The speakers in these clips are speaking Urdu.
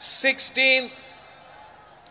16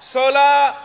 16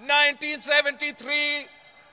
1973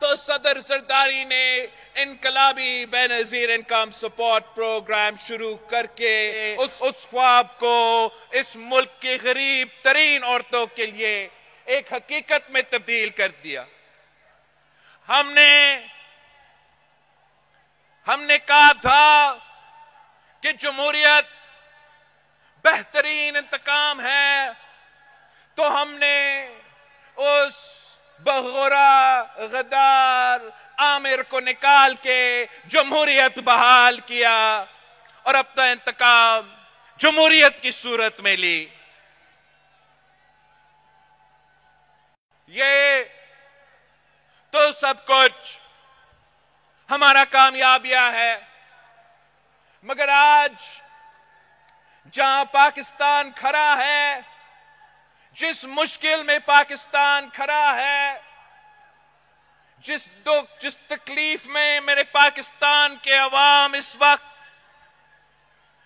تو صدر زرداری نے انقلابی بے نظیر انکم سپورٹ پروگرام شروع کر کے اس خواب کو اس ملک کی غریب ترین عورتوں کے لیے ایک حقیقت میں تبدیل کر دیا۔ ہم نے کہا تھا کہ جمہوریت بہترین انتقام ہے، تو ہم نے اس بغورا غدار عامر کو نکال کے جمہوریت بحال کیا اور اپنا انتقام جمہوریت کی صورت میں لی۔ یہ تو سب کچھ ہمارا کامیابیاں ہے، مگر آج جہاں پاکستان کھڑا ہے، جس مشکل میں پاکستان کھڑا ہے، جس دکھ جس تکلیف میں میرے پاکستان کے عوام اس وقت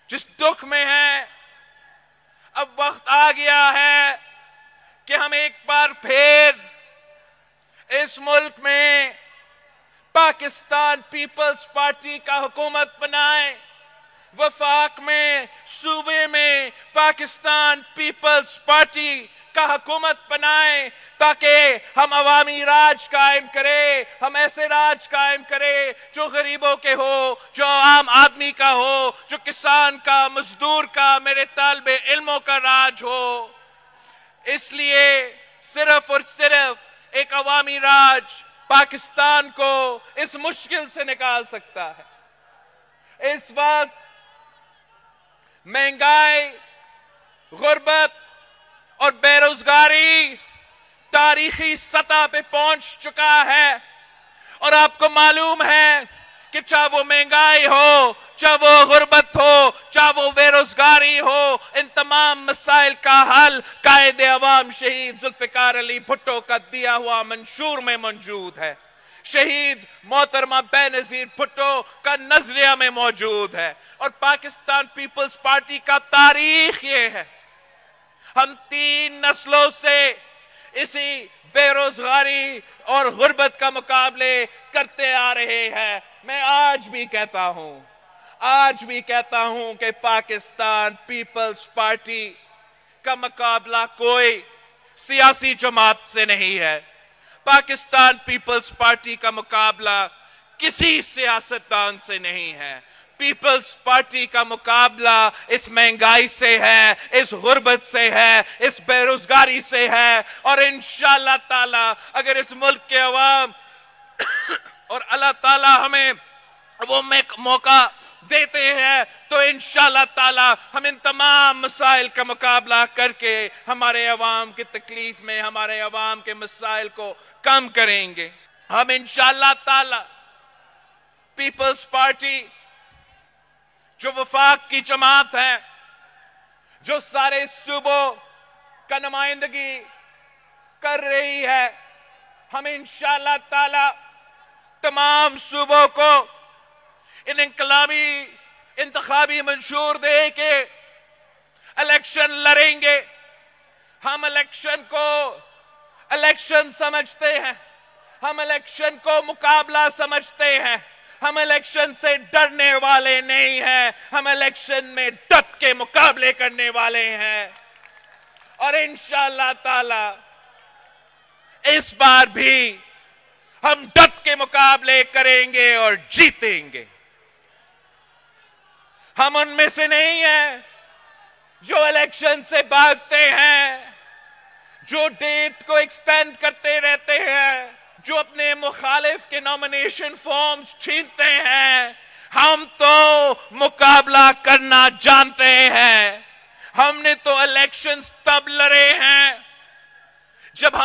جس دکھ میں ہیں، اب وقت آ گیا ہے کہ ہم ایک بار پھر اس ملک میں پاکستان پیپلز پارٹی کا حکومت بنائیں، وفاق میں صوبے میں پاکستان پیپلز پارٹی کا حکومت بنائیں، تاکہ ہم عوامی راج قائم کریں، ہم ایسے راج قائم کریں جو غریبوں کے ہو، جو عام آدمی کا ہو، جو کسان کا، مزدور کا، میرے طالب علموں کا راج ہو۔ اس لیے صرف اور صرف ایک عوامی راج پاکستان کو اس مشکل سے نکال سکتا ہے۔ اس وقت مہنگائی، غربت اور بے روزگاری تاریخی سطح پہ پہنچ چکا ہے، اور آپ کو معلوم ہے کہ چاہے وہ مہنگائی ہو، چاہے وہ غربت ہو، چاہے وہ بے روزگاری ہو، ان تمام مسائل کا حل قائد عوام شہید ذوالفقار علی بھٹو کا دیا ہوا منشور میں موجود ہے، شہید محترمہ بے نظیر بھٹو کا نظریہ میں موجود ہے، اور پاکستان پیپلز پارٹی کا تاریخ یہ ہے۔ ہم 3 نسلوں سے اسی بے روزگاری اور غربت کا مقابلے کرتے آ رہے ہیں۔ میں آج بھی کہتا ہوں کہ پاکستان پیپلز پارٹی کا مقابلہ کوئی سیاسی جماعت سے نہیں ہے، پاکستان پیپلز پارٹی کا مقابلہ کسی سیاستدان سے نہیں ہے، پیپلز پارٹی کا مقابلہ اس مہنگائی سے ہے، اس غربت سے ہے، اس بے روزگاری سے ہے، اور انشاءاللہ تعالی اگر اس ملک کے عوام اور اللہ تعالی ہمیں وہ موقع دیتے ہیں تو انشاءاللہ تعالی ہم ان تمام مسائل کا مقابلہ کر کے ہمارے عوام کی تکلیف میں، ہمارے عوام کے مسائل کو کم کریں گے۔ ہم انشاءاللہ تعالی پیپلز پارٹی جو وفاق کی جماعت ہے، جو سارے صوبوں کا نمائندگی کر رہی ہے، ہم انشاءاللہ تعالی تمام صوبوں کو ان انتخابی منشور دے کے الیکشن لڑیں گے۔ ہم الیکشن کو الیکشن سمجھتے ہیں، ہم الیکشن کو مقابلہ سمجھتے ہیں، ہم الیکشن سے ڈرنے والے نہیں ہیں، ہم الیکشن میں ڈٹ کے مقابلے کرنے والے ہیں، اور انشاءاللہ تعالی اس بار بھی ہم ڈٹ کے مقابلے کریں گے اور جیتیں گے۔ ہم ان میں سے نہیں ہیں جو الیکشن سے بھاگتے ہیں، جو ڈیٹ کو ایکسٹینڈ کرتے رہتے ہیں، جو اپنے مخالف کے نامینیشن فارمز چھینتے ہیں۔ ہم تو مقابلہ کرنا جانتے ہیں۔ ہم نے تو الیکشنز تب لڑے ہیں جب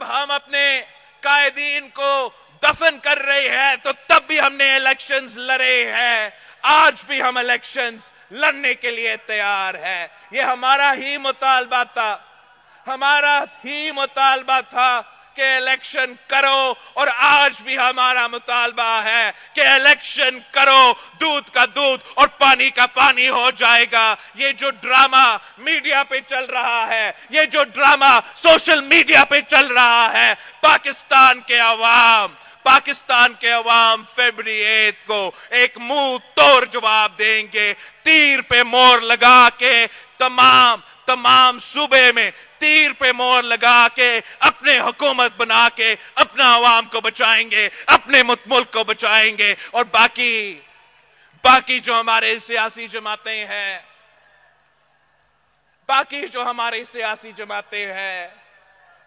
ہم اپنے قائدین کو دفن کر رہے ہیں، تو تب بھی ہم نے الیکشنز لڑے ہیں۔ آج بھی ہم الیکشنز لڑنے کے لیے تیار ہیں۔ یہ ہمارا ہی مطالبہ تھا کہ الیکشن کرو، اور آج بھی ہمارا مطالبہ ہے کہ الیکشن کرو، دودھ کا دودھ اور پانی کا پانی ہو جائے گا۔ یہ جو ڈرامہ میڈیا پہ چل رہا ہے، یہ جو ڈرامہ سوشل میڈیا پہ چل رہا ہے، پاکستان کے عوام فیبری 8 کو ایک منہ توڑ جواب دیں گے۔ تیر پہ مور لگا کے تمام صوبے میں تیر پہ مور لگا کے اپنے حکومت بنا کے اپنا عوام کو بچائیں گے، اپنے ملک کو بچائیں گے، اور باقی جو ہمارے سیاسی جماعتیں ہیں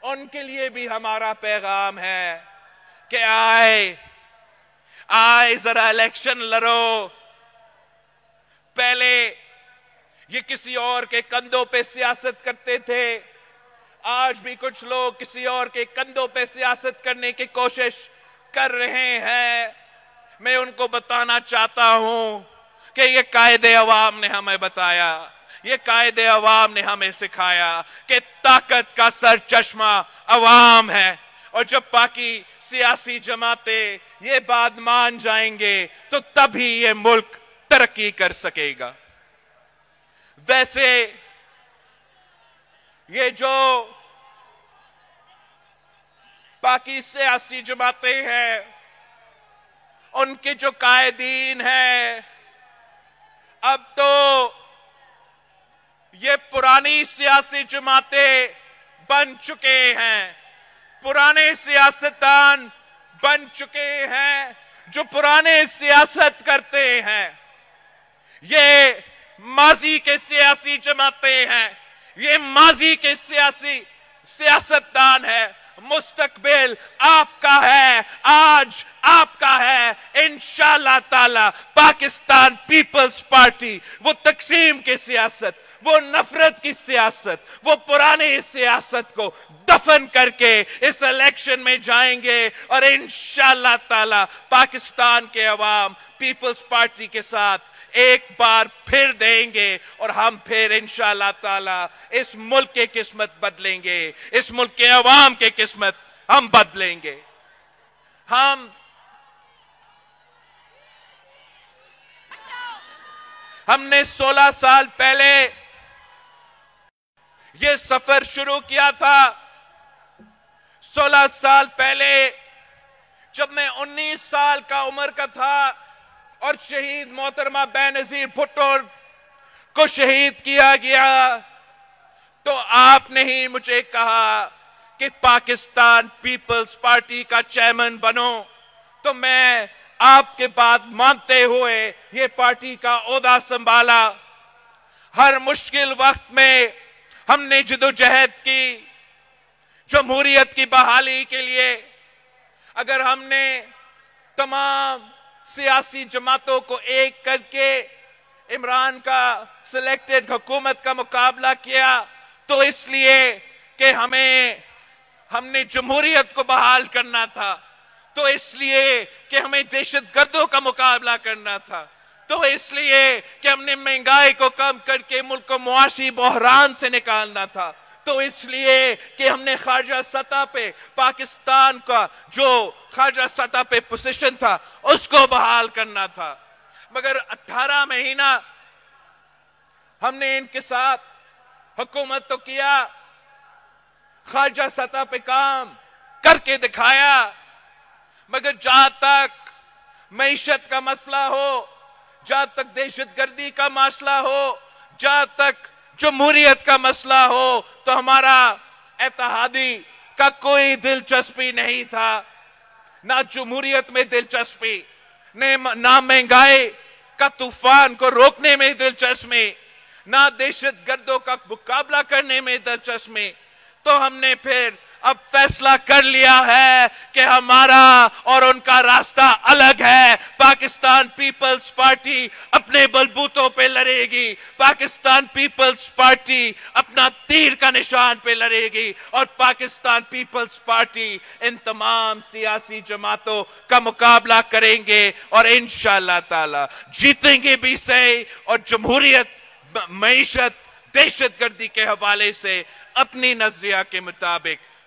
ان کے لیے بھی ہمارا پیغام ہے کہ آئے ذرا الیکشن لڑو۔ پہلے یہ کسی اور کے کندھوں پہ سیاست کرتے تھے، آج بھی کچھ لوگ کسی اور کے کندھوں پہ سیاست کرنے کی کوشش کر رہے ہیں۔ میں ان کو بتانا چاہتا ہوں کہ یہ قائد عوام نے ہمیں بتایا، یہ قائد عوام نے ہمیں سکھایا کہ طاقت کا سرچشمہ عوام ہے، اور جب باقی سیاسی جماعتیں یہ بات مان جائیں گے تو تبھی یہ ملک ترقی کر سکے گا۔ ویسے یہ جو باقی سیاسی جماعتیں ہیں ان کے جو قائدین ہیں، اب تو یہ پرانی سیاسی جماعتیں بن چکے ہیں، پرانے سیاستدان بن چکے ہیں جو پرانے سیاست کرتے ہیں۔ یہ ماضی کے سیاسی جماعتیں ہیں، یہ ماضی کے سیاستدان ہیں۔ مستقبل آپ کا ہے، آج آپ کا ہے۔ انشاءاللہ تعالی پاکستان پیپلز پارٹی وہ تقسیم کی سیاست، وہ نفرت کی سیاست، وہ پرانی سیاست کو دفن کر کے اس الیکشن میں جائیں گے، اور انشاءاللہ تعالی پاکستان کے عوام پیپلز پارٹی کے ساتھ ایک بار پھر دیں گے، اور ہم پھر انشاءاللہ تعالی اس ملک کی قسمت بدلیں گے، اس ملک کے عوام کی قسمت ہم بدلیں گے۔ ہم نے 16 سال پہلے یہ سفر شروع کیا تھا۔ 16 سال پہلے جب میں 19 سال کا عمر کا تھا اور شہید محترمہ بینظیر بھٹو کو شہید کیا گیا، تو آپ نے ہی مجھے کہا کہ پاکستان پیپلز پارٹی کا چیئرمین بنو، تو میں آپ کے بات مانتے ہوئے یہ پارٹی کا عہدہ سنبھالا۔ ہر مشکل وقت میں ہم نے جدوجہد کی جمہوریت کی بحالی کے لیے۔ اگر ہم نے تمام سیاسی جماعتوں کو ایک کر کے عمران کا سلیکٹڈ حکومت کا مقابلہ کیا تو اس لیے کہ ہم نے جمہوریت کو بحال کرنا تھا، تو اس لیے کہ ہمیں دہشت گردوں کا مقابلہ کرنا تھا، تو اس لیے کہ ہم نے مہنگائی کو کم کر کے ملک کو معاشی بحران سے نکالنا تھا، تو اس لیے کہ ہم نے خارجہ سطح پہ پاکستان کا جو خارجہ سطح پہ پوزیشن تھا اس کو بحال کرنا تھا۔ مگر 18 مہینہ ہم نے ان کے ساتھ حکومت تو کیا، خارجہ سطح پہ کام کر کے دکھایا، مگر جہاں تک معیشت کا مسئلہ ہو، جہاں تک دہشت گردی کا مسئلہ ہو، جہاں تک جمہوریت کا مسئلہ ہو، تو ہمارا اتحادی کا کوئی دلچسپی نہیں تھا، نہ جمہوریت میں دلچسپی، نہ مہنگائی کا طوفان کو روکنے میں دلچسپی، نہ دہشت گردوں کا مقابلہ کرنے میں دلچسپی۔ تو ہم نے پھر اب فیصلہ کر لیا ہے کہ ہمارا اور ان کا راستہ الگ ہے۔ پاکستان پیپلز پارٹی اپنے بلبوتوں پہ لڑے گی، پاکستان پیپلز پارٹی اپنا تیر کا نشان پہ لڑے گی، اور پاکستان پیپلز پارٹی ان تمام سیاسی جماعتوں کا مقابلہ کریں گے، اور انشاءاللہ تعالی جیتیں گے بھی صحیح، اور جمہوریت، معیشت، دہشت گردی کے حوالے سے اپنی نظریہ کے مطابق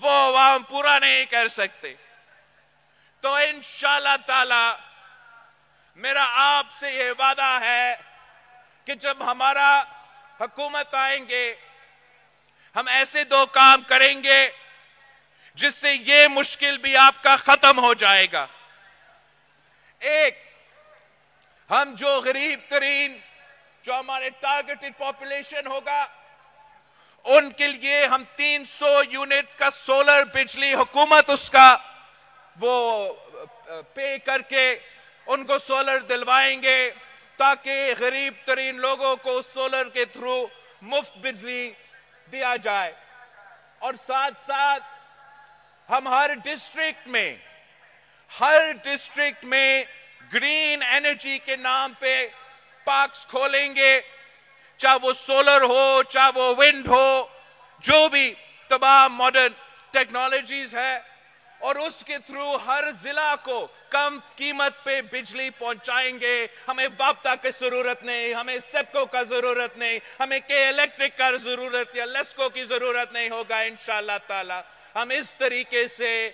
وہ عوام پورا نہیں کر سکتے. تو انشاءاللہ تعالی میرا آپ سے یہ وعدہ ہے کہ جب ہمارا حکومت آئیں گے ہم ایسے 2 کام کریں گے جس سے یہ مشکل بھی آپ کا ختم ہو جائے گا. ایک، ہم جو غریب ترین جو ہمارے ٹارگیٹڈ پاپولیشن ہوگا ان کے لیے ہم 300 یونٹ کا سولر بجلی حکومت اس کا وہ پے کر کے ان کو سولر دلوائیں گے تاکہ غریب ترین لوگوں کو سولر کے تھرو مفت بجلی دیا جائے. اور ساتھ ساتھ ہم ہر ڈسٹرکٹ میں گرین انرجی کے نام پہ پارکس کھولیں گے، چاہے وہ سولر ہو چاہے وہ ونڈ ہو، جو بھی تمام ماڈرن ٹیکنالوجیز ہے، اور اس کے تھرو ہر ضلع کو کم قیمت پہ بجلی پہنچائیں گے. ہمیں باپتا کی ضرورت نہیں، ہمیں سیپکو کا ضرورت نہیں، ہمیں کے الیکٹرک کا ضرورت یا لیسکو کی ضرورت نہیں ہوگا. انشاءاللہ تعالی ہم اس طریقے سے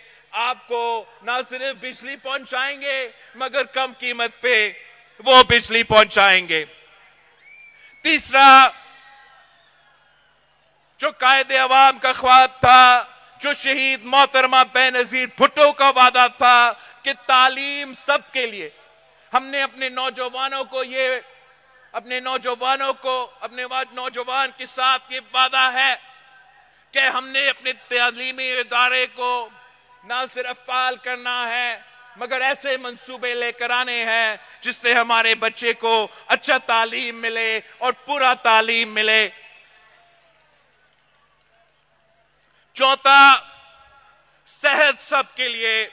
آپ کو نہ صرف بجلی پہنچائیں گے مگر کم قیمت پہ وہ بجلی پہنچائیں گے. تیسرا، جو قائد عوام کا خواب تھا، جو شہید محترمہ بے نظیر بھٹو کا وعدہ تھا کہ تعلیم سب کے لیے، ہم نے اپنے نوجوانوں کے ساتھ یہ وعدہ ہے کہ ہم نے اپنے تعلیمی ادارے کو نہ صرف فعال کرنا ہے مگر ایسے منصوبے لے کر آنے ہیں جس سے ہمارے بچے کو اچھا تعلیم ملے اور پورا تعلیم ملے. چوتھا، صحت سب کے لیے.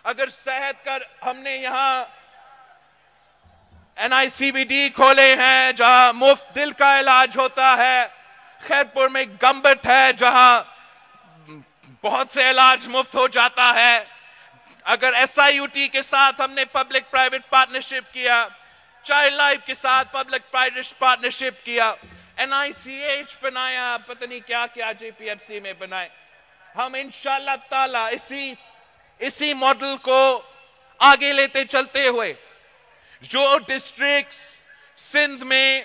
اگر صحت کا ہم نے یہاں NICVD کھولے ہیں جہاں مفت دل کا علاج ہوتا ہے، خیرپور میں گمبٹ ہے جہاں بہت سے علاج مفت ہو جاتا ہے. اگر SIUT کے ساتھ ہم نے پبلک پرائیویٹ پارٹنرشپ کیا، چائلڈ لائف کے ساتھ پبلک پرائیویٹ پارٹنرشپ کیا، NICH بنایا، پتہ نہیں کیا کیا JPFC میں بنائے، ہم انشاءاللہ تعالی اسی ماڈل کو آگے لیتے چلتے ہوئے جو ڈسٹرکٹس سندھ میں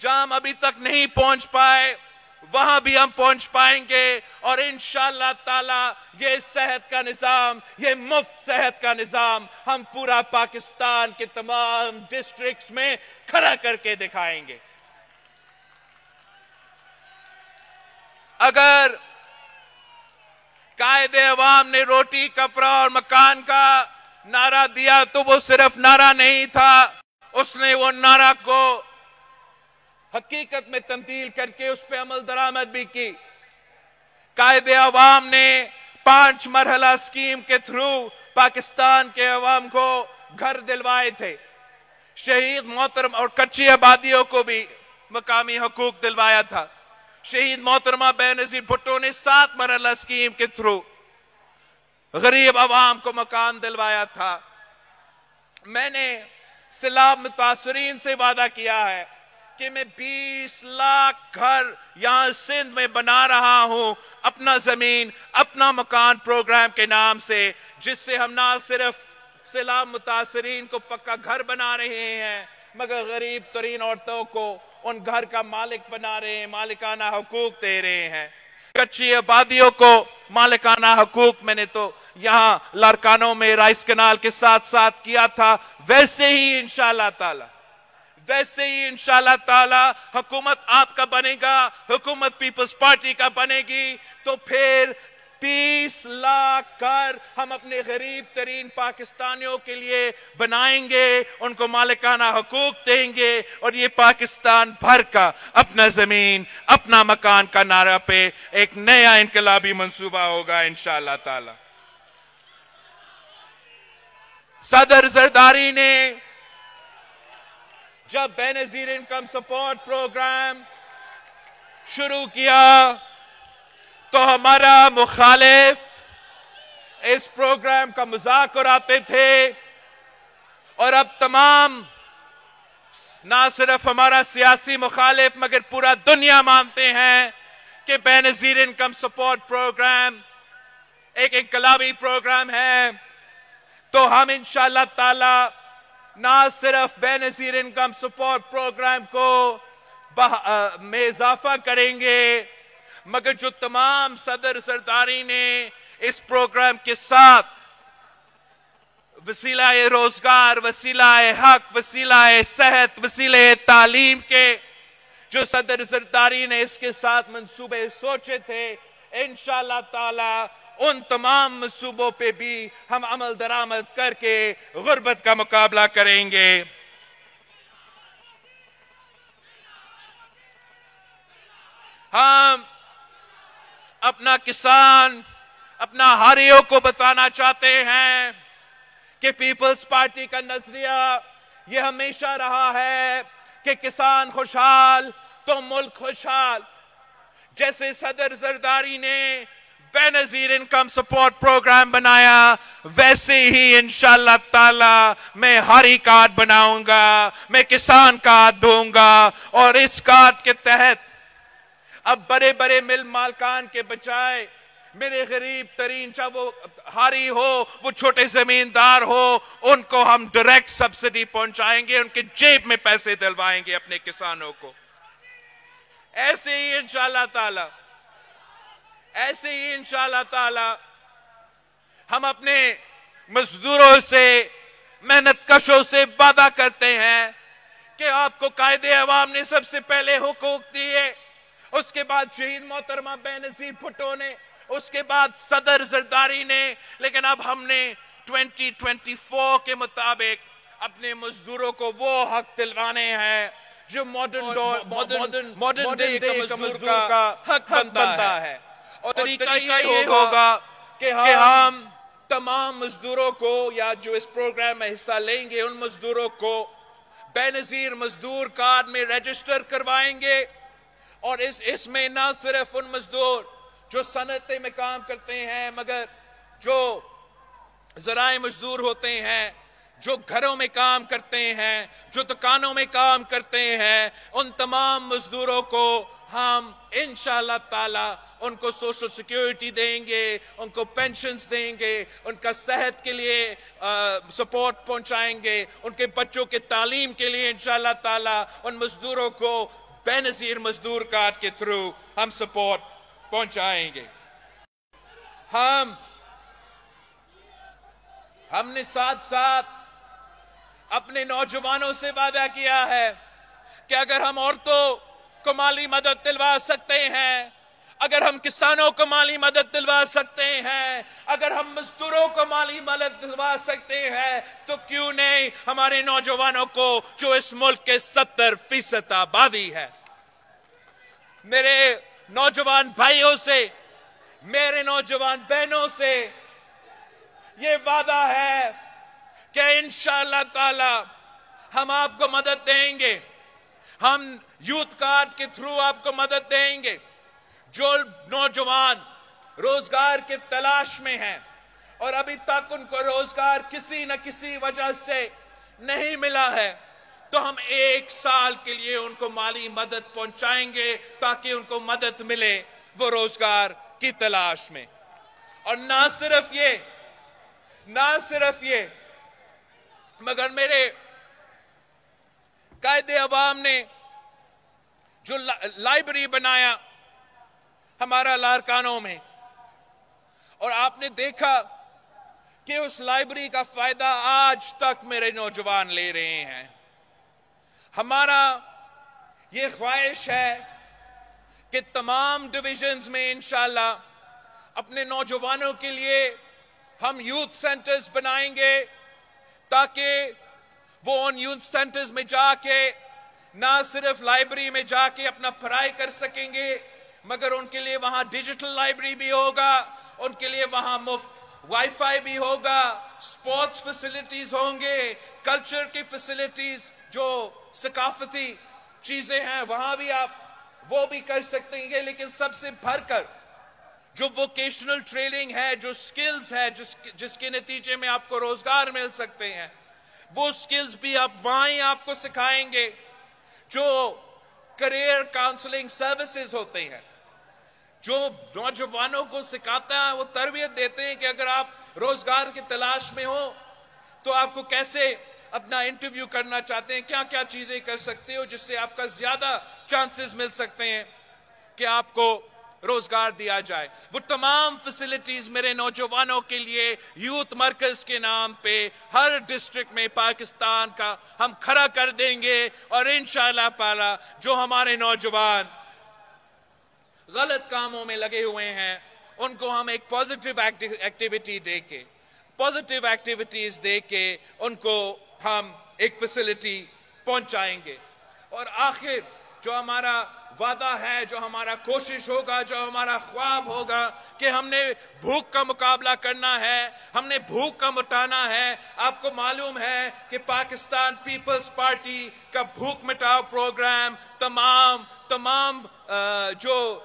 جہاں ہم ابھی تک نہیں پہنچ پائے وہاں بھی ہم پہنچ پائیں گے، اور انشاءاللہ تعالی یہ صحت کا نظام، یہ مفت صحت کا نظام ہم پورا پاکستان کے تمام ڈسٹرکٹس میں کھڑا کر کے دکھائیں گے. اگر قائد عوام نے روٹی، کپڑا اور مکان کا نعرہ دیا تو وہ صرف نعرہ نہیں تھا، اس نے وہ نعرہ کو حقیقت میں تبدیل کر کے اس پہ عمل درآمد بھی کی. قائد عوام نے 5 مرحلہ اسکیم کے تھرو پاکستان کے عوام کو گھر دلوائے تھے. شہید محترم اور کچی آبادیوں کو بھی مقامی حقوق دلوایا تھا. شہید محترمہ بے نظیر بھٹو نے 7 مرحلہ اسکیم کے تھرو غریب عوام کو مکان دلوایا تھا. میں نے سیلاب متاثرین سے وعدہ کیا ہے کہ میں 20 لاکھ گھر یہاں سندھ میں بنا رہا ہوں اپنا زمین اپنا مکان پروگرام کے نام سے، جس سے ہم نہ صرف سیلاب متاثرین کو پکا گھر بنا رہے ہیں مگر غریب ترین عورتوں کو ان گھر کا مالک بنا رہے ہیں، مالکانہ حقوق دے رہے ہیں. کچی آبادیوں کو مالکانہ حقوق میں نے تو یہاں لارکانوں میں رائس کنال کے ساتھ ساتھ کیا تھا. ویسے ہی انشاءاللہ تعالی حکومت آپ کا بنے گا، حکومت پیپلز پارٹی کا بنے گی تو پھر 30 لاکھ گھر ہم اپنے غریب ترین پاکستانیوں کے لیے بنائیں گے، ان کو مالکانہ حقوق دیں گے، اور یہ پاکستان بھر کا اپنا زمین اپنا مکان کا نعرہ پہ ایک نیا انقلابی منصوبہ ہوگا انشاءاللہ تعالی. صدر زرداری نے جب بے نظیر انکم سپورٹ پروگرام شروع کیا تو ہمارا مخالف اس پروگرام کا مذاق اڑاتے تھے، اور اب تمام نہ صرف ہمارا سیاسی مخالف مگر پورا دنیا مانتے ہیں کہ بے نظیر انکم سپورٹ پروگرام ایک انقلابی پروگرام ہے، تو ہم انشاءاللہ تعالی نہ صرف بے نظیر انکم سپورٹ پروگرام کو میں اضافہ کریں گے، مگر جو تمام صدر سرداری نے اس پروگرام کے ساتھ وسیلہ روزگار، وسیلہ حق، وسیلہ صحت، وسیلہ تعلیم کے جو صدر سرداری نے اس کے ساتھ منصوبے سوچے تھے، انشاءاللہ تعالی ان تمام منصوبوں پہ بھی ہم عمل درآمد کر کے غربت کا مقابلہ کریں گے۔ ہم اپنا کسان، اپنا ہاریوں کو بتانا چاہتے ہیں کہ پیپلز پارٹی کا نظریہ یہ ہمیشہ رہا ہے کہ کسان خوشحال تو ملک خوشحال۔ جیسے صدر زرداری نے بے نظیر انکم سپورٹ پروگرام بنایا، ویسے ہی انشاءاللہ تعالی میں ہاری کارڈ بناؤں گا، میں کسان کارڈ دوں گا، اور اس کارڈ کے تحت اب بڑے بڑے مل مالکان کے بجائے میرے غریب ترین، چاہے وہ ہاری ہو، وہ چھوٹے زمیندار ہو، ان کو ہم ڈائریکٹ سبسڈی پہنچائیں گے، ان کے جیب میں پیسے دلوائیں گے اپنے کسانوں کو۔ ایسے ہی انشاءاللہ تعالی ہم اپنے مزدوروں سے، محنت کشوں سے وعدہ کرتے ہیں کہ آپ کو قائد عوام نے سب سے پہلے حقوق دیے، اس کے بعد شہید محترمہ بے نظیر بھٹو نے، اس کے بعد صدر زرداری نے، لیکن اب ہم نے 2024 کے مطابق اپنے مزدوروں کو وہ حق دلوانے ہیں جو ماڈرن ڈے کا مزدور کا حق بنتا ہے۔ اور طریقہ یہ ہوگا کہ ہم تمام مزدوروں کو، یا جو اس پروگرام میں حصہ لیں گے، ان مزدوروں کو بے نظیر مزدور کارڈ میں رجسٹر کروائیں گے، اور اس میں نہ صرف ان مزدور جو صنعتیں میں کام کرتے ہیں، مگر جو ذرائع مزدور ہوتے ہیں، جو گھروں میں کام کرتے ہیں، جو دکانوں میں کام کرتے ہیں، ان تمام مزدوروں کو ہم انشاءاللہ تعالی ان کو سوشل سیکیورٹی دیں گے، ان کو پینشنز دیں گے، ان کا صحت کے لیے سپورٹ پہنچائیں گے، ان کے بچوں کے تعلیم کے لیے انشاءاللہ تعالی ان مزدوروں کو بے نظیر مزدور کارڈ کے تھرو ہم سپورٹ پہنچائیں گے۔ ہم نے ساتھ ساتھ اپنے نوجوانوں سے وعدہ کیا ہے کہ اگر ہم عورتوں کو مالی مدد دلوا سکتے ہیں، اگر ہم کسانوں کو مالی مدد دلوا سکتے ہیں، اگر ہم مزدوروں کو مالی مدد دلوا سکتے ہیں، تو کیوں نہیں ہمارے نوجوانوں کو جو اس ملک کے 70% آبادی ہے۔ میرے نوجوان بھائیوں سے، میرے نوجوان بہنوں سے یہ وعدہ ہے کہ انشاءاللہ تعالی ہم آپ کو مدد دیں گے، ہم یوتھ کارڈ کے تھرو آپ کو مدد دیں گے۔ جو نوجوان روزگار کے تلاش میں ہیں اور ابھی تک ان کو روزگار کسی نہ کسی وجہ سے نہیں ملا ہے، تو ہم 1 سال کے لیے ان کو مالی مدد پہنچائیں گے تاکہ ان کو مدد ملے وہ روزگار کی تلاش میں۔ اور نہ صرف یہ مگر میرے قائد عوام نے جو لائبریری بنایا ہمارا لارکانوں میں، اور آپ نے دیکھا کہ اس لائبریری کا فائدہ آج تک میرے نوجوان لے رہے ہیں۔ ہمارا یہ خواہش ہے کہ تمام ڈویژنز میں انشاءاللہ اپنے نوجوانوں کے لیے ہم یوتھ سینٹرز بنائیں گے، تاکہ وہ ان یوتھ سینٹرز میں جا کے نہ صرف لائبریری میں جا کے اپنا پڑھائی کر سکیں گے، مگر ان کے لیے وہاں ڈیجیٹل لائبریری بھی ہوگا، ان کے لیے وہاں مفت وائی فائی بھی ہوگا، سپورٹس فیسلٹیز ہوں گے، کلچر کی فیسلٹیز، جو ثقافتی چیزیں ہیں وہاں بھی آپ وہ بھی کر سکتے ہیں۔ لیکن سب سے بڑھ کر جو ووکیشنل ٹریننگ ہے، جو سکلز ہے، جس کے نتیجے میں آپ کو روزگار مل سکتے ہیں، وہ سکلز بھی آپ وہاں ہی آپ کو سکھائیں گے۔ جو کریئر کاؤنسلنگ سروسز ہوتے ہیں، جو نوجوانوں کو سکھاتا ہے، وہ تربیت دیتے ہیں کہ اگر آپ روزگار کی تلاش میں ہو تو آپ کو کیسے اپنا انٹرویو کرنا چاہتے ہیں، کیا کیا چیزیں کر سکتے ہو جس سے آپ کا زیادہ چانسز مل سکتے ہیں کہ آپ کو روزگار دیا جائے۔ وہ تمام فیسلٹیز میرے نوجوانوں کے لیے یوتھ مرکز کے نام پہ ہر ڈسٹرکٹ میں پاکستان کا ہم کھڑا کر دیں گے، اور انشاءاللہ تعالی جو ہمارے نوجوان غلط کاموں میں لگے ہوئے ہیں ان کو ہم ایک پازیٹیو ایکٹیویٹیز دے کے ان کو ہم ایک فیسلٹی پہنچائیں گے۔ اور آخر جو ہمارا وعدہ ہے، جو ہمارا کوشش ہوگا، جو ہمارا خواب ہوگا کہ ہم نے بھوک کا مقابلہ کرنا ہے، ہم نے بھوک کا مٹانا ہے۔ آپ کو معلوم ہے کہ پاکستان پیپلز پارٹی کا بھوک مٹاؤ پروگرام تمام جو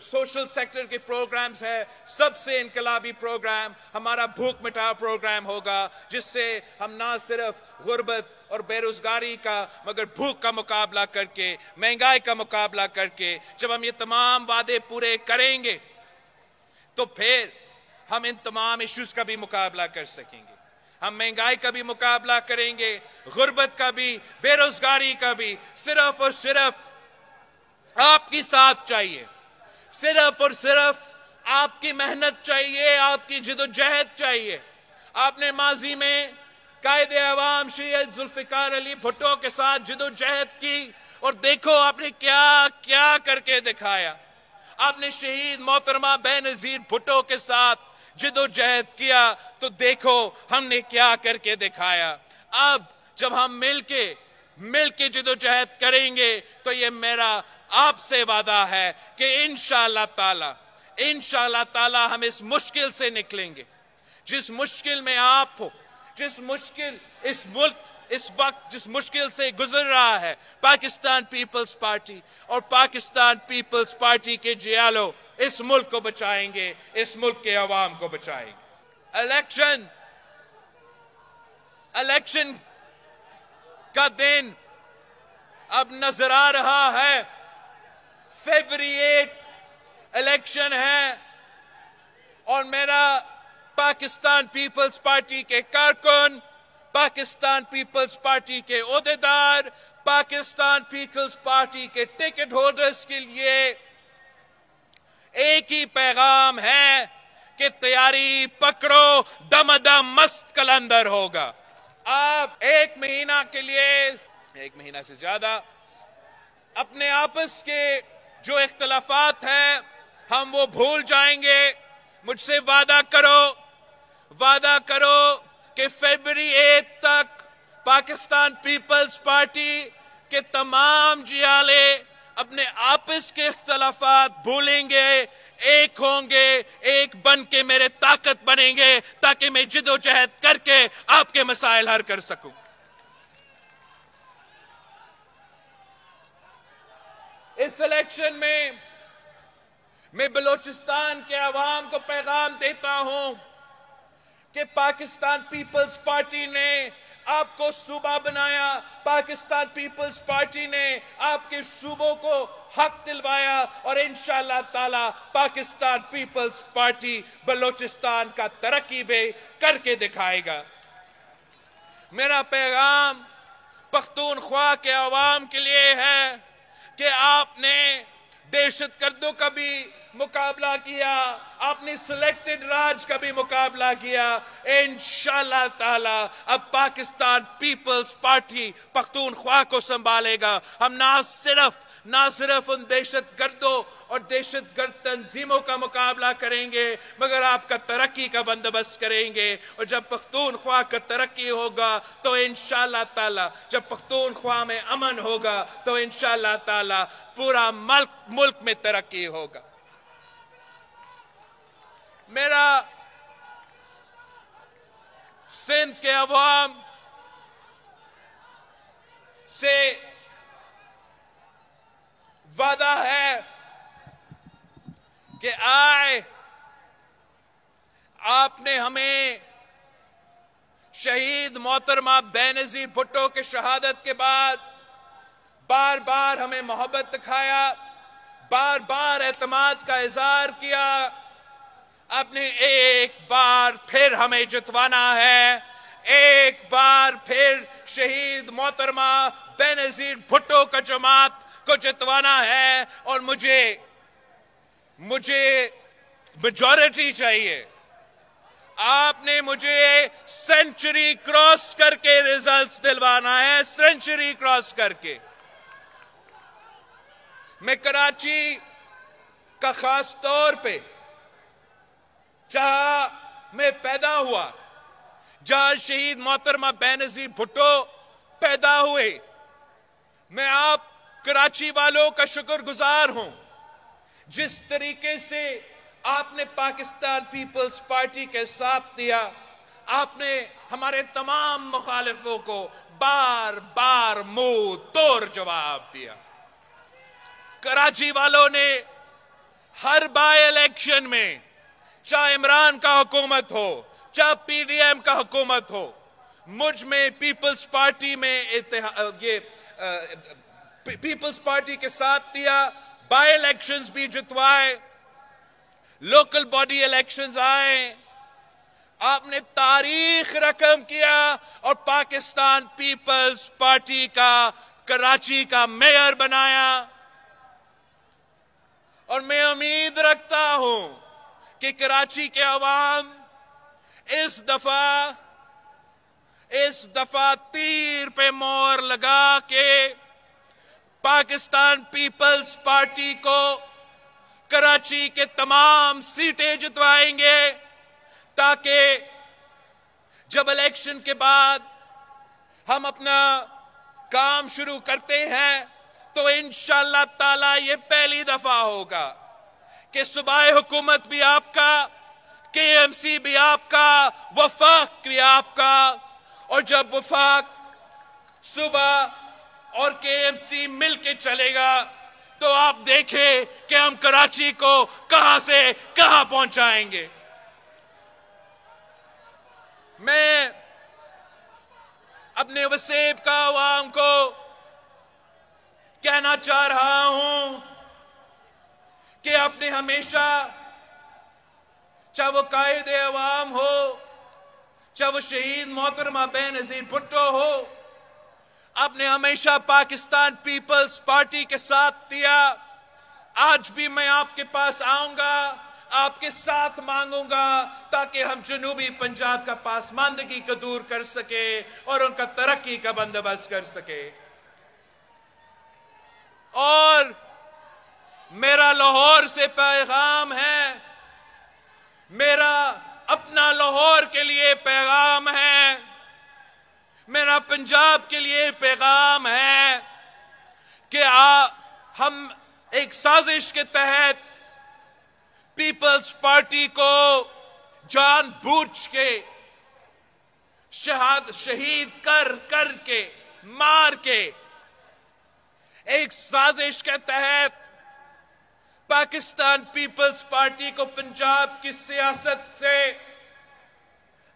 سوشل سیکٹر کے پروگرامز ہے، سب سے انقلابی پروگرام ہمارا بھوک مٹاؤ پروگرام ہوگا، جس سے ہم نہ صرف غربت اور بے روزگاری کا مگر بھوک کا مقابلہ کر کے، مہنگائی کا مقابلہ کر کے، جب ہم یہ تمام وعدے پورے کریں گے تو پھر ہم ان تمام ایشوز کا بھی مقابلہ کر سکیں گے۔ ہم مہنگائی کا بھی مقابلہ کریں گے، غربت کا بھی، بے روزگاری کا بھی۔ صرف اور صرف آپ کی ساتھ چاہیے، صرف اور صرف آپ کی محنت چاہیے، آپ کی جدوجہد چاہیے۔ آپ نے ماضی میں قائد عوام سید ذوالفقار علی بھٹو کے ساتھ جدوجہد کی، اور دیکھو آپ نے کیا کیا کر کے دکھایا۔ آپ نے شہید محترمہ بے نظیر بھٹو کے ساتھ جدوجہد کیا تو دیکھو ہم نے کیا کر کے دکھایا۔ اب جب ہم مل کے جدوجہد کریں گے تو یہ میرا آپ سے وعدہ ہے کہ انشاءاللہ تعالی ہم اس مشکل سے نکلیں گے۔ جس مشکل میں آپ ہو، جس مشکل اس ملک اس وقت جس مشکل سے گزر رہا ہے، پاکستان پیپلز پارٹی اور پاکستان پیپلز پارٹی کے جیالو اس ملک کو بچائیں گے، اس ملک کے عوام کو بچائیں گے۔ الیکشن کا دن اب نظر آ رہا ہے۔ فیبری 8 الیکشن ہے، اور میرا پاکستان پیپلز پارٹی کے کارکن، پاکستان پیپلز پارٹی کے عہدیدار، پاکستان پیپلز پارٹی کے ٹکٹ ہولڈرز کے لیے ایک ہی پیغام ہے کہ تیاری پکڑو، دم دم مست کلندر ہوگا۔ آپ ایک مہینہ سے زیادہ اپنے آپس کے جو اختلافات ہیں ہم وہ بھول جائیں گے۔ مجھ سے وعدہ کرو کہ فیبری 8 تک پاکستان پیپلز پارٹی کے تمام جیالے اپنے آپس کے اختلافات بھولیں گے، ایک ہوں گے، ایک بن کے میرے طاقت بنیں گے، تاکہ میں جدوجہد کر کے آپ کے مسائل حل کر سکوں۔ اس الیکشن میں بلوچستان کے عوام کو پیغام دیتا ہوں کہ پاکستان پیپلز پارٹی نے آپ کو صوبہ بنایا، پاکستان پیپلز پارٹی نے آپ کے صوبوں کو حق دلوایا، اور انشاءاللہ تعالی پاکستان پیپلز پارٹی بلوچستان کا ترقی بھی کر کے دکھائے گا۔ میرا پیغام پختونخوا کے عوام کے لیے ہے کہ آپ نے دہشت گردوں کا بھی مقابلہ کیا، آپ نے سلیکٹڈ راج کا بھی مقابلہ کیا۔ انشاءاللہ تعالی اب پاکستان پیپلز پارٹی پختونخوا کو سنبھالے گا۔ ہم نہ صرف ان دہشت گردوں اور دہشت گرد تنظیموں کا مقابلہ کریں گے مگر آپ کا ترقی کا بندوبست کریں گے، اور جب پختونخوا کا ترقی ہوگا تو انشاءاللہ تعالی جب پختونخوا میں امن ہوگا تو انشاءاللہ تعالی پورا ملک میں ترقی ہوگا۔ میرا سندھ کے عوام سے وعدہ ہے کہ آپ نے ہمیں شہید محترمہ بے نظیر بھٹو کے شہادت کے بعد بار بار ہمیں محبت دکھایا، بار بار اعتماد کا اظہار کیا. آپ نے ایک بار پھر ہمیں جتوانا ہے, ایک بار پھر شہید محترمہ بینظیر بھٹو کا جماعت کو جتوانا ہے, اور مجھے میجورٹی چاہیے. آپ نے مجھے سینچری کراس کر کے ریزلٹس دلوانا ہے, سینچری کراس کر کے. میں کراچی کا خاص طور پہ, جہاں میں پیدا ہوا, جہاں شہید محترمہ بینظیر بھٹو پیدا ہوئے, میں آپ کراچی والوں کا شکر گزار ہوں. جس طریقے سے آپ نے پاکستان پیپلز پارٹی کے ساتھ دیا, آپ نے ہمارے تمام مخالفوں کو بار بار منہ توڑ جواب دیا. کراچی والوں نے ہر بائی الیکشن میں, چاہے عمران کا حکومت ہو, چاہے پی ڈی ایم کا حکومت ہو, مجھ میں پیپلز پارٹی میں پیپلز پارٹی کے ساتھ دیا. بائی الیکشنز بھی جتوائے, لوکل باڈی الیکشنز آئے, آپ نے تاریخ رقم کیا اور پاکستان پیپلز پارٹی کا کراچی کا میئر بنایا. اور میں امید رکھتا ہوں کہ کراچی کے عوام اس دفعہ تیر پہ مور لگا کے پاکستان پیپلز پارٹی کو کراچی کے تمام سیٹیں جتوائیں گے, تاکہ جب الیکشن کے بعد ہم اپنا کام شروع کرتے ہیں تو انشاءاللہ تعالی یہ پہلی دفعہ ہوگا کہ صوبائی حکومت بھی آپ کا, کے ایم سی بھی آپ کا, وفاق بھی آپ کا. اور جب وفاق, صوبہ اور کے ایم سی مل کے چلے گا تو آپ دیکھیں کہ ہم کراچی کو کہاں سے کہاں پہنچائیں گے. میں اپنے وسیب کا عوام کو کہنا چاہ رہا ہوں کہ آپ نے ہمیشہ, چاہے وہ قائد عوام ہو, چاہے وہ شہید محترمہ بینظیر بھٹو ہو, آپ نے ہمیشہ پاکستان پیپلز پارٹی کے ساتھ دیا. آج بھی میں آپ کے پاس آؤں گا, آپ کے ساتھ مانگوں گا, تاکہ ہم جنوبی پنجاب کا پاسماندگی کو دور کر سکے اور ان کا ترقی کا بندوبست کر سکے. اور میرا لاہور سے پیغام ہے, میرا اپنا لاہور کے لیے پیغام ہے, میرا پنجاب کے لیے پیغام ہے کہ ہم ایک سازش کے تحت پیپلز پارٹی کو جان بوجھ کے شہید کر کے مار کے, ایک سازش کے تحت پاکستان پیپلز پارٹی کو پنجاب کی سیاست سے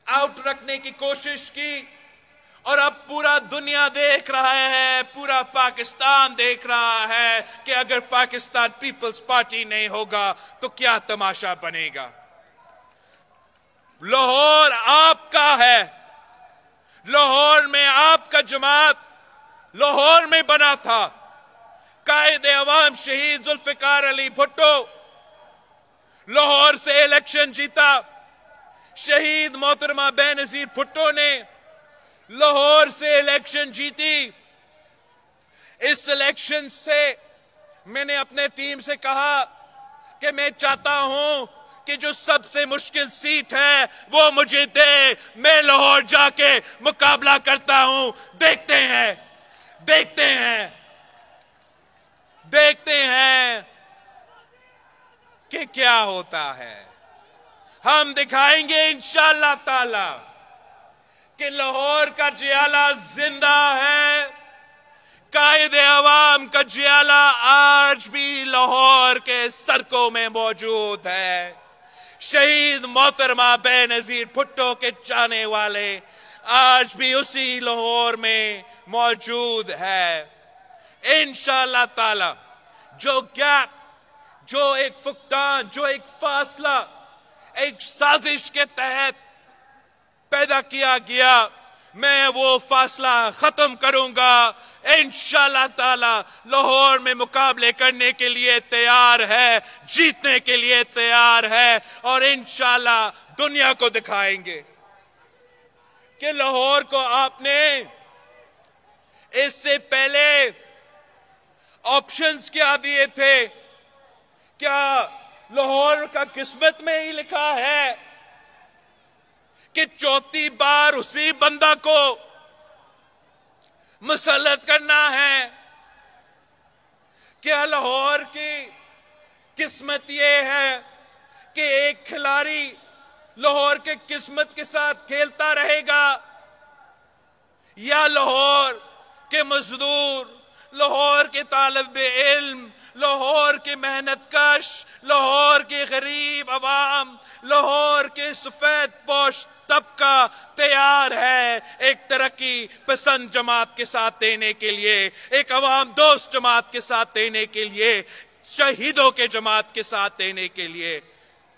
آؤٹ رکھنے کی کوشش کی. اور اب پورا دنیا دیکھ رہا ہے, پورا پاکستان دیکھ رہا ہے کہ اگر پاکستان پیپلز پارٹی نہیں ہوگا تو کیا تماشا بنے گا. لاہور آپ کا ہے, لاہور میں آپ کا جماعت لاہور میں بنا تھا. قائد عوام شہید ذوالفقار علی بھٹو لاہور سے الیکشن جیتا. شہید محترمہ بینظیر بھٹو نے لاہور سے الیکشن جیتی. اس الیکشن سے میں نے اپنے ٹیم سے کہا کہ میں چاہتا ہوں کہ جو سب سے مشکل سیٹ ہے وہ مجھے دے, میں لاہور جا کے مقابلہ کرتا ہوں. دیکھتے ہیں کہ کیا ہوتا ہے. ہم دکھائیں گے انشاءاللہ تعالی کہ لاہور کا جیالہ زندہ ہے. قائد عوام کا جیالہ آج بھی لاہور کے سڑکوں میں موجود ہے. شہید محترمہ بینظیر بھٹو کے چاہنے والے آج بھی اسی لاہور میں موجود ہے. انشاءاللہ تعالی جو گیپ جو ایک فقدان، جو ایک فاصلہ ایک سازش کے تحت پیدا کیا گیا، میں وہ فاصلہ ختم کروں گا۔ انشاءاللہ تعالی لاہور میں مقابلے کرنے کے لیے تیار ہے، جیتنے کے لیے تیار ہے، اور انشاءاللہ دنیا کو دکھائیں گے کہ لاہور کو آپ نے اس سے پہلے آپشنز کیا دیے تھے؟ کیا لاہور کا قسمت میں ہی لکھا ہے کہ چوتھی بار اسی بندہ کو مسلط کرنا ہے؟ کیا لاہور کی قسمت یہ ہے کہ ایک کھلاڑی لاہور کے قسمت کے ساتھ کھیلتا رہے گا، یا لاہور کے مزدور، لاہور کے طالب علم، لاہور کے محنت کش، لاہور کے غریب عوام، لاہور کے سفید پوش طبقہ تیار ہے ایک ترقی پسند جماعت کے ساتھ دینے کے لیے، ایک عوام دوست جماعت کے ساتھ دینے کے لیے، شہیدوں کے جماعت کے ساتھ دینے کے لیے؟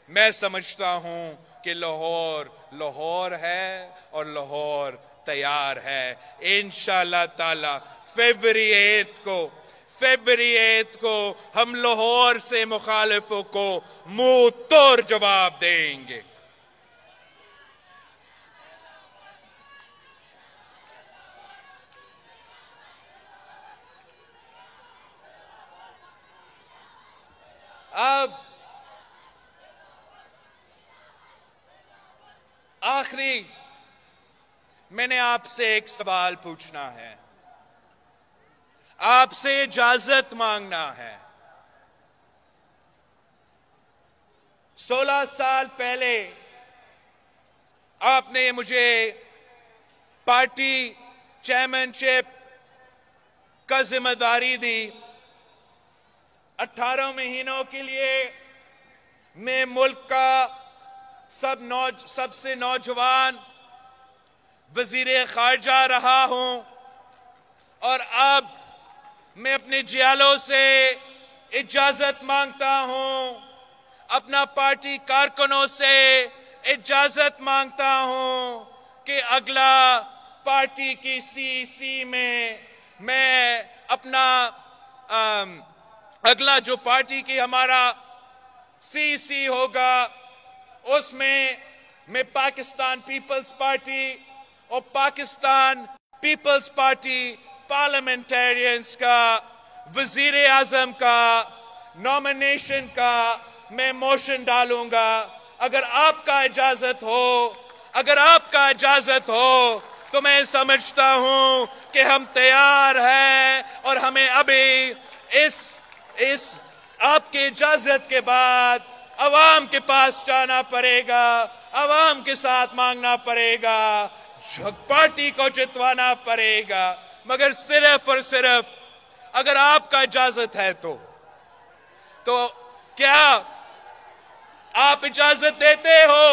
میں سمجھتا ہوں کہ لاہور ہے اور لاہور تیار ہے۔ انشاءاللہ تعالی فیبری 8 کو ہم لاہور سے مخالفوں کو منہ توڑ جواب دیں گے۔ اب آخری میں نے آپ سے ایک سوال پوچھنا ہے، آپ سے اجازت مانگنا ہے۔ 16 سال پہلے آپ نے مجھے پارٹی چیئرمین شپ کا ذمہ داری دی۔ 18 مہینوں کے لیے میں ملک کا سب سے نوجوان وزیر خارجہ رہا ہوں، اور اب میں اپنے جیالوں سے اجازت مانگتا ہوں، اپنا پارٹی کارکنوں سے اجازت مانگتا ہوں کہ اگلا پارٹی کی سی میں اپنا اگلا جو پارٹی کی ہمارا سی ہوگا، اس میں پاکستان پیپلز پارٹی اور پاکستان پیپلز پارٹی پارلیمنٹیرینز کا وزیر اعظم کا نومینیشن کا میں موشن ڈالوں گا۔ اگر آپ کا اجازت ہو تو میں سمجھتا ہوں کہ ہم تیار ہیں، اور ہمیں ابھی اس آپ کی اجازت کے بعد عوام کے پاس جانا پڑے گا، عوام کے ساتھ مانگنا پڑے گا، پارٹی کو جتوانا پڑے گا۔ مگر صرف اور صرف اگر آپ کا اجازت ہے تو کیا آپ اجازت دیتے ہو؟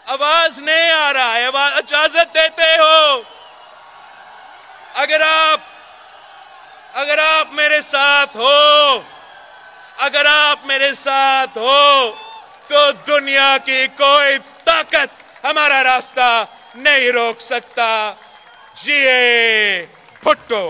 آواز نہیں آ رہا ہے، اجازت دیتے ہو؟ اگر آپ میرے ساتھ ہو تو دنیا کی کوئی طاقت ہمارا راستہ نہیں روک سکتا۔ جیے بھٹو۔